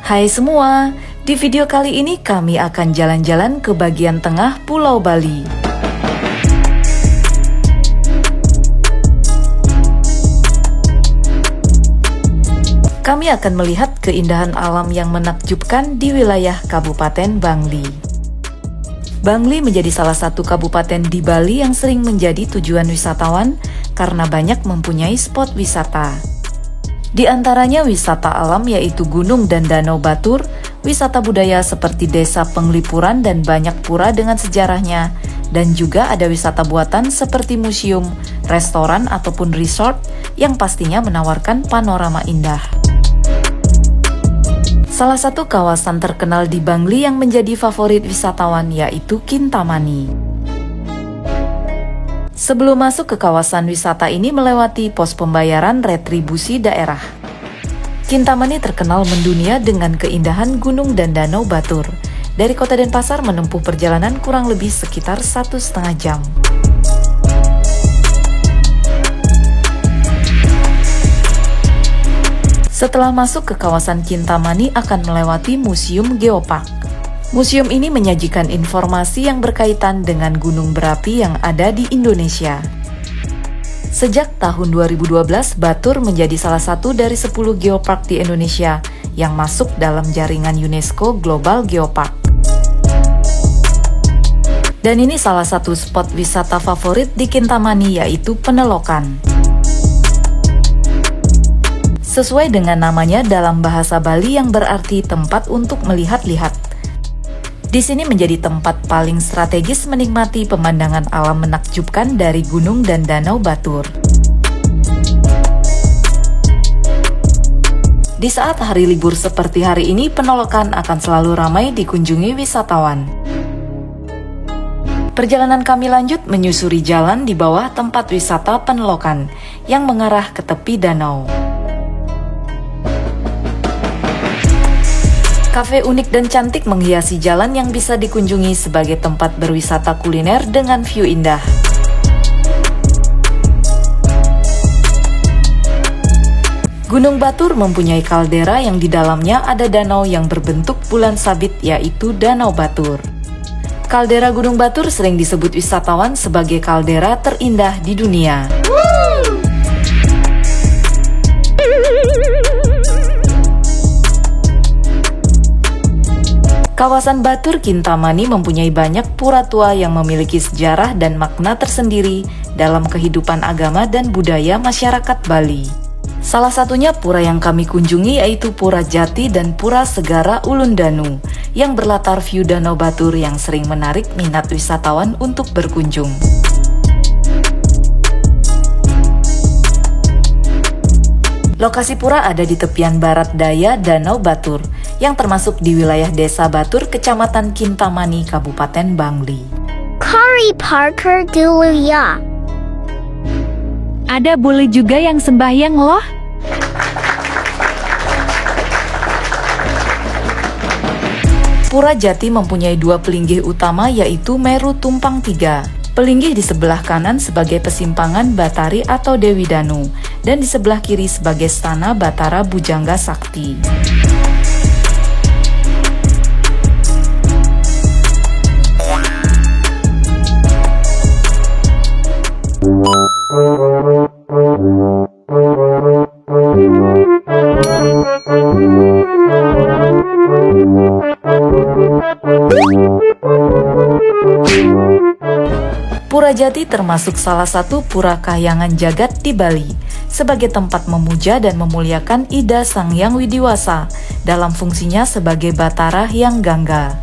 Hai semua, di video kali ini kami akan jalan-jalan ke bagian tengah Pulau Bali. Kami akan melihat keindahan alam yang menakjubkan di wilayah Kabupaten Bangli. Bangli menjadi salah satu kabupaten di Bali yang sering menjadi tujuan wisatawan karena banyak mempunyai spot wisata. Di antaranya wisata alam yaitu gunung dan danau Batur, wisata budaya seperti desa Penglipuran dan banyak pura dengan sejarahnya, dan juga ada wisata buatan seperti museum, restoran ataupun resort yang pastinya menawarkan panorama indah. Salah satu kawasan terkenal di Bangli yang menjadi favorit wisatawan yaitu Kintamani. Sebelum masuk ke kawasan wisata ini melewati pos pembayaran retribusi daerah. Kintamani terkenal mendunia dengan keindahan gunung dan danau Batur. Dari kota Denpasar menempuh perjalanan kurang lebih sekitar 1,5 jam. Setelah masuk ke kawasan Kintamani akan melewati Museum Geopark. Museum ini menyajikan informasi yang berkaitan dengan gunung berapi yang ada di Indonesia. Sejak tahun 2012, Batur menjadi salah satu dari 10 geopark di Indonesia yang masuk dalam jaringan UNESCO Global Geopark. Dan ini salah satu spot wisata favorit di Kintamani yaitu Penelokan. Sesuai dengan namanya dalam bahasa Bali yang berarti tempat untuk melihat-lihat. Di sini menjadi tempat paling strategis menikmati pemandangan alam menakjubkan dari gunung dan danau Batur. Di saat hari libur seperti hari ini, Penelokan akan selalu ramai dikunjungi wisatawan. Perjalanan kami lanjut menyusuri jalan di bawah tempat wisata Penelokan yang mengarah ke tepi danau. Kafe unik dan cantik menghiasi jalan yang bisa dikunjungi sebagai tempat berwisata kuliner dengan view indah. Gunung Batur mempunyai kaldera yang di dalamnya ada danau yang berbentuk bulan sabit yaitu Danau Batur. Kaldera Gunung Batur sering disebut wisatawan sebagai kaldera terindah di dunia. Kawasan Batur Kintamani mempunyai banyak pura tua yang memiliki sejarah dan makna tersendiri dalam kehidupan agama dan budaya masyarakat Bali. Salah satunya pura yang kami kunjungi yaitu Pura Jati dan Pura Segara Ulundanu yang berlatar view Danau Batur yang sering menarik minat wisatawan untuk berkunjung. Lokasi pura ada di tepian barat daya Danau Batur, yang termasuk di wilayah Desa Batur, Kecamatan Kintamani, Kabupaten Bangli. Kari Parker dulu ya. Ada bule juga yang sembahyang loh. Pura Jati mempunyai dua pelinggih utama yaitu Meru Tumpang 3. Pelinggih di sebelah kanan sebagai pesimpangan Batari atau Dewi Danu, dan di sebelah kiri sebagai stana Batara Bujangga Sakti. Pura Jati termasuk salah satu pura kahyangan jagat di Bali, sebagai tempat memuja dan memuliakan Ida Sang Hyang Widiwasa dalam fungsinya sebagai Batara Hyang Gangga.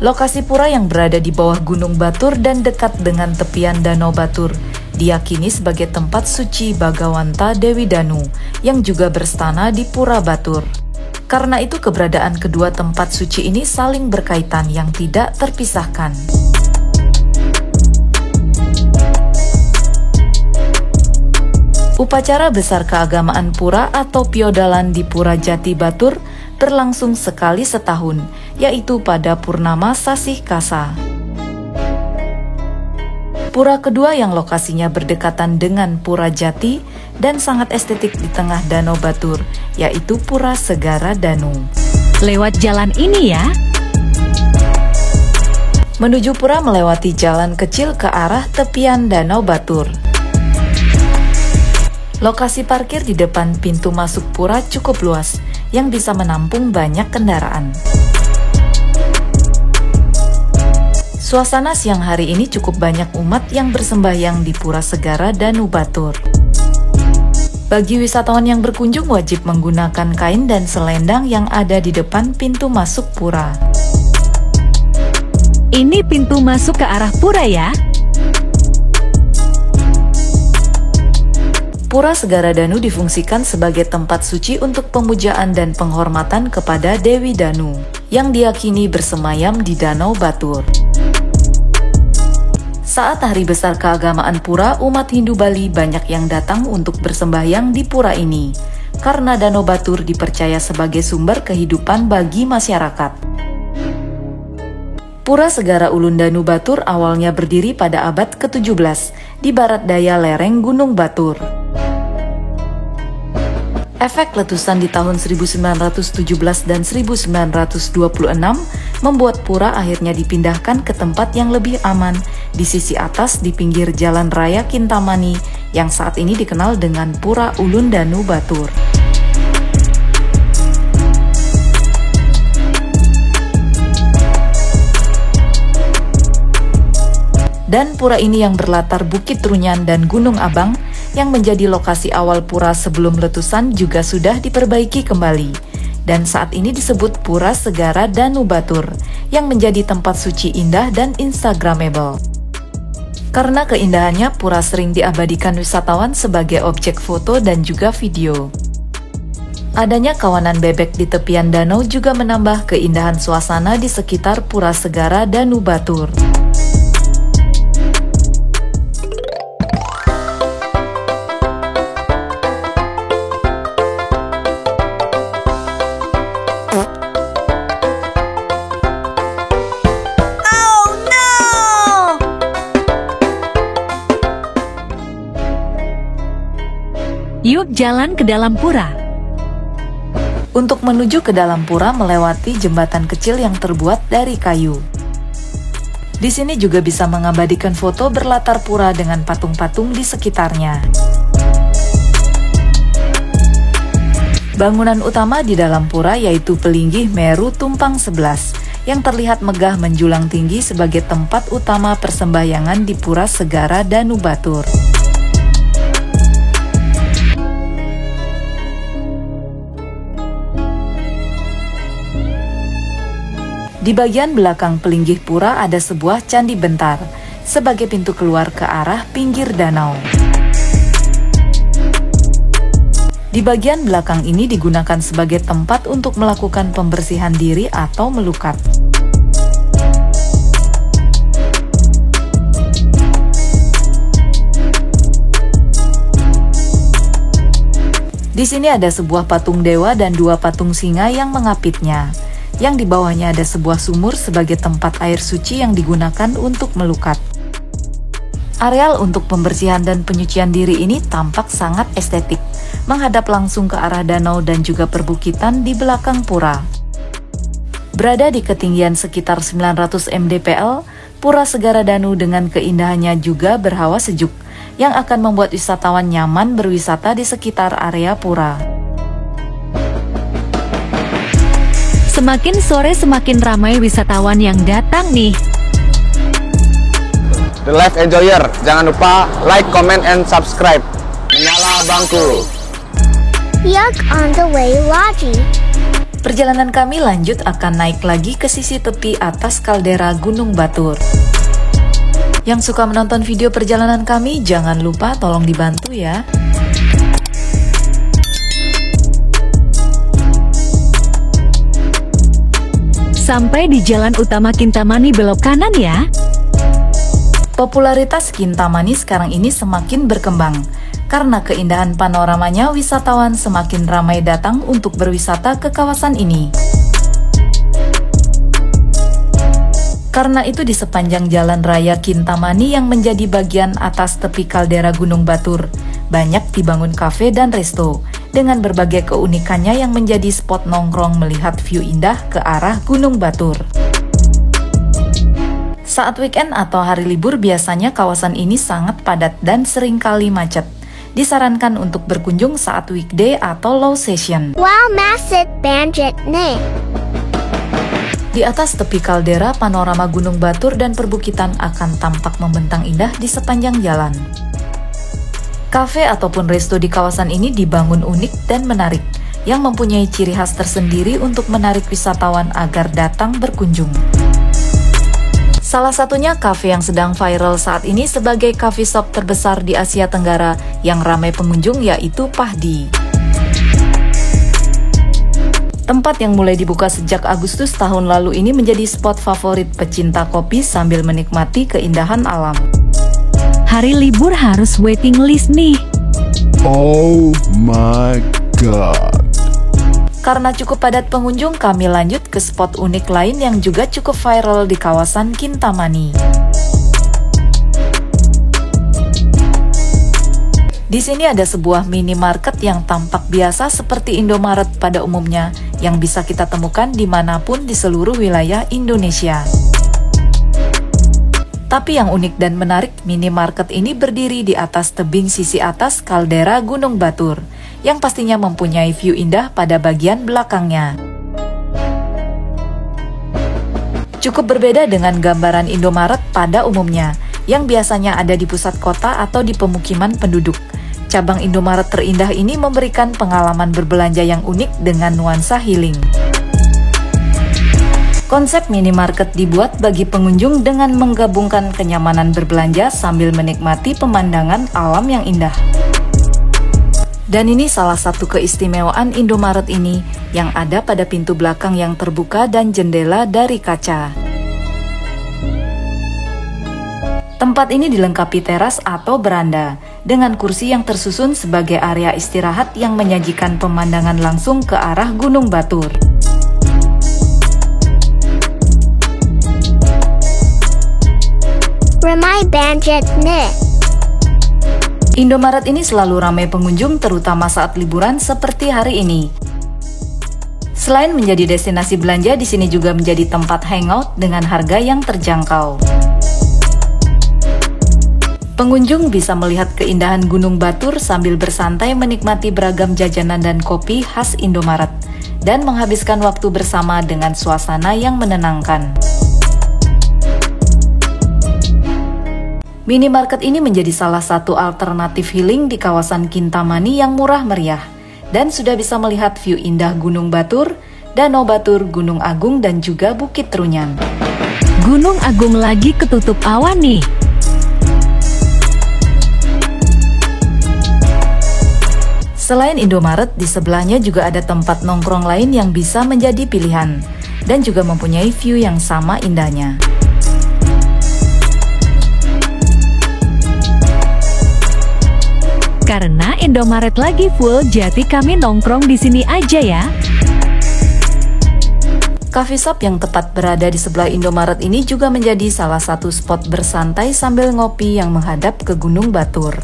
Lokasi pura yang berada di bawah Gunung Batur dan dekat dengan tepian Danau Batur diyakini sebagai tempat suci Bagawanta Dewi Danu yang juga berstana di Pura Batur. Karena itu keberadaan kedua tempat suci ini saling berkaitan yang tidak terpisahkan. Upacara besar keagamaan pura atau piodalan di Pura Jati Batur berlangsung sekali setahun, yaitu pada Purnama Sasih Kasa. Pura kedua yang lokasinya berdekatan dengan Pura Jati dan sangat estetik di tengah Danau Batur, yaitu Pura Segara Danu. Lewat jalan ini ya. Menuju pura melewati jalan kecil ke arah tepian Danau Batur. Lokasi parkir di depan pintu masuk pura cukup luas, yang bisa menampung banyak kendaraan. Suasana siang hari ini cukup banyak umat yang bersembahyang di Pura Segara Danu Batur. Bagi wisatawan yang berkunjung wajib menggunakan kain dan selendang yang ada di depan pintu masuk pura. Ini pintu masuk ke arah pura ya. Pura Segara Danu difungsikan sebagai tempat suci untuk pemujaan dan penghormatan kepada Dewi Danu, yang diyakini bersemayam di Danau Batur. Saat hari besar keagamaan pura, umat Hindu Bali banyak yang datang untuk bersembahyang di pura ini, karena Danau Batur dipercaya sebagai sumber kehidupan bagi masyarakat. Pura Segara Ulun Danu Batur awalnya berdiri pada abad ke-17 di barat daya lereng Gunung Batur. Efek letusan di tahun 1917 dan 1926 membuat pura akhirnya dipindahkan ke tempat yang lebih aman di sisi atas di pinggir Jalan Raya Kintamani yang saat ini dikenal dengan Pura Ulun Danu Batur. Dan pura ini yang berlatar Bukit Trunyan dan Gunung Abang yang menjadi lokasi awal pura sebelum letusan juga sudah diperbaiki kembali. Dan saat ini disebut Pura Segara Danu Batur yang menjadi tempat suci indah dan instagramable. Karena keindahannya, pura sering diabadikan wisatawan sebagai objek foto dan juga video. Adanya kawanan bebek di tepian danau juga menambah keindahan suasana di sekitar Pura Segara Danu Batur. Yuk jalan ke dalam pura. Untuk menuju ke dalam pura melewati jembatan kecil yang terbuat dari kayu. Di sini juga bisa mengabadikan foto berlatar pura dengan patung-patung di sekitarnya. Bangunan utama di dalam pura yaitu Pelinggih Meru Tumpang 11 yang terlihat megah menjulang tinggi sebagai tempat utama persembahyangan di Pura Segara Danu Batur. Di bagian belakang Pelinggih Pura ada sebuah candi bentar, sebagai pintu keluar ke arah pinggir danau. Di bagian belakang ini digunakan sebagai tempat untuk melakukan pembersihan diri atau melukat. Di sini ada sebuah patung dewa dan dua patung singa yang mengapitnya. Yang di bawahnya ada sebuah sumur sebagai tempat air suci yang digunakan untuk melukat. Areal untuk pembersihan dan penyucian diri ini tampak sangat estetik, menghadap langsung ke arah danau dan juga perbukitan di belakang pura. Berada di ketinggian sekitar 900 mdpl, Pura Segara Danu dengan keindahannya juga berhawa sejuk, yang akan membuat wisatawan nyaman berwisata di sekitar area pura. Semakin sore semakin ramai wisatawan yang datang nih. The Life Enjoyer, jangan lupa like, comment, and subscribe. Menyala bangku. Yuck on the way, Laji. Perjalanan kami lanjut akan naik lagi ke sisi tepi atas kaldera Gunung Batur. Yang suka menonton video perjalanan kami, jangan lupa tolong dibantu ya. Sampai di jalan utama Kintamani belok kanan ya. Popularitas Kintamani sekarang ini semakin berkembang. Karena keindahan panoramanya, wisatawan semakin ramai datang untuk berwisata ke kawasan ini. Karena itu di sepanjang jalan raya Kintamani yang menjadi bagian atas tepi kaldera Gunung Batur, banyak dibangun kafe dan resto, dengan berbagai keunikannya yang menjadi spot nongkrong melihat view indah ke arah Gunung Batur. Saat weekend atau hari libur biasanya kawasan ini sangat padat dan seringkali macet. Disarankan untuk berkunjung saat weekday atau low season. Wow, masid banjit nih. Di atas tepi kaldera, panorama Gunung Batur dan perbukitan akan tampak membentang indah di sepanjang jalan. Kafe ataupun resto di kawasan ini dibangun unik dan menarik, yang mempunyai ciri khas tersendiri untuk menarik wisatawan agar datang berkunjung. Salah satunya kafe yang sedang viral saat ini sebagai coffee shop terbesar di Asia Tenggara yang ramai pengunjung, yaitu Pahdi. Tempat yang mulai dibuka sejak Agustus tahun lalu ini menjadi spot favorit pecinta kopi sambil menikmati keindahan alam. Hari libur harus waiting list nih. Oh my god. Karena cukup padat pengunjung, kami lanjut ke spot unik lain yang juga cukup viral di kawasan Kintamani. Di sini ada sebuah minimarket yang tampak biasa seperti Indomaret pada umumnya, yang bisa kita temukan dimanapun di seluruh wilayah Indonesia. Tapi yang unik dan menarik, minimarket ini berdiri di atas tebing sisi atas kaldera Gunung Batur, yang pastinya mempunyai view indah pada bagian belakangnya. Cukup berbeda dengan gambaran Indomaret pada umumnya, yang biasanya ada di pusat kota atau di pemukiman penduduk. Cabang Indomaret terindah ini memberikan pengalaman berbelanja yang unik dengan nuansa healing. Konsep minimarket dibuat bagi pengunjung dengan menggabungkan kenyamanan berbelanja sambil menikmati pemandangan alam yang indah. Dan ini salah satu keistimewaan Indomaret ini, yang ada pada pintu belakang yang terbuka dan jendela dari kaca. Tempat ini dilengkapi teras atau beranda, dengan kursi yang tersusun sebagai area istirahat yang menyajikan pemandangan langsung ke arah Gunung Batur. Ramai banjit nih. Indomaret ini selalu ramai pengunjung terutama saat liburan seperti hari ini. Selain menjadi destinasi belanja, di sini juga menjadi tempat hangout dengan harga yang terjangkau. Pengunjung bisa melihat keindahan Gunung Batur sambil bersantai menikmati beragam jajanan dan kopi khas Indomaret dan menghabiskan waktu bersama dengan suasana yang menenangkan. Minimarket ini menjadi salah satu alternatif healing di kawasan Kintamani yang murah meriah dan sudah bisa melihat view indah Gunung Batur, Danau Batur, Gunung Agung, dan juga Bukit Trunyan. Gunung Agung lagi ketutup awan nih. Selain Indomaret, di sebelahnya juga ada tempat nongkrong lain yang bisa menjadi pilihan dan juga mempunyai view yang sama indahnya. Karena Indomaret lagi full, jadi kami nongkrong di sini aja ya. Coffee shop yang tepat berada di sebelah Indomaret ini juga menjadi salah satu spot bersantai sambil ngopi yang menghadap ke Gunung Batur.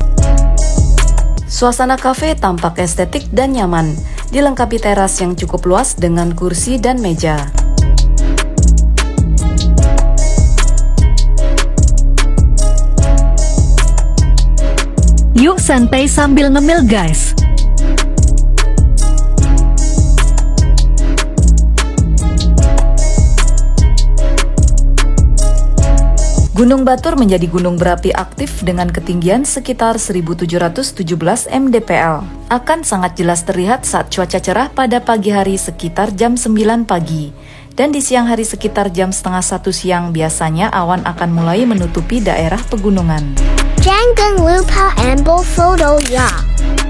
Suasana kafe tampak estetik dan nyaman, dilengkapi teras yang cukup luas dengan kursi dan meja. Yuk santai sambil ngemil guys. Gunung Batur menjadi gunung berapi aktif dengan ketinggian sekitar 1717 mdpl. Akan sangat jelas terlihat saat cuaca cerah pada pagi hari sekitar jam 9 pagi. Dan di siang hari sekitar jam setengah 1 siang biasanya awan akan mulai menutupi daerah pegunungan. Jangan lupa ambil foto ya.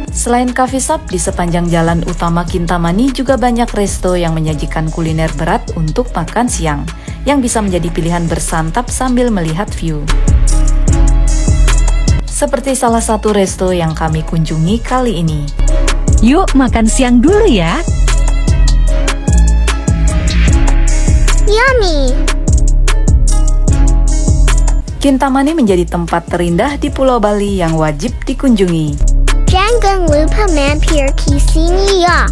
Selain coffee shop, di sepanjang jalan utama Kintamani juga banyak resto yang menyajikan kuliner berat untuk makan siang, yang bisa menjadi pilihan bersantap sambil melihat view. Seperti salah satu resto yang kami kunjungi kali ini. Yuk makan siang dulu ya. Yummy. Kintamani menjadi tempat terindah di Pulau Bali yang wajib dikunjungi. Jangan lupa mampir ke sini ya.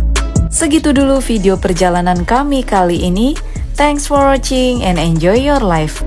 Segitu dulu video perjalanan kami kali ini. Thanks for watching and enjoy your life.